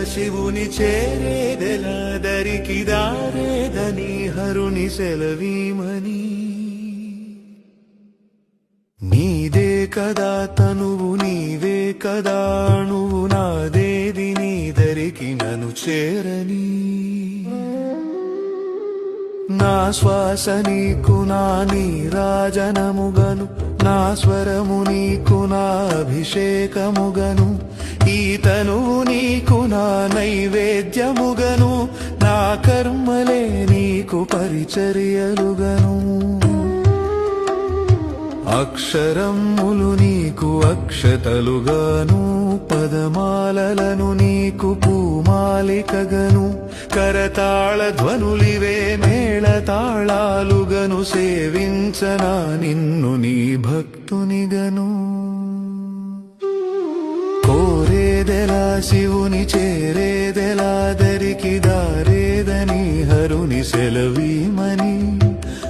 శివుని చేరేదెలా దరికి దారేదని హరుని సెలవీమని నీదే కదా తనువు నీవే కదా అణువు నాదేది నీ దరికి నన్ను చేరని నా శ్వాస నీకు నా నీరాజనముగను నా స్వరము నీకు నా అభిషేకముగను ఈ తనువు నీకు నా నైవేద్యముగను నా కర్మలే నీకు పరిచర్యలుగను అక్షరములు నీకు అక్షతలుగాను పదమాలలను నీకు పూమాలికగను కరతాళ ధ్వనులివే మేళతాళాలుగను సేవించనా నిన్ను నీ భక్తునిగను కోరేదెలా శివుని చేరేదెలా దరికి దారేదని హరుని సెలవీమని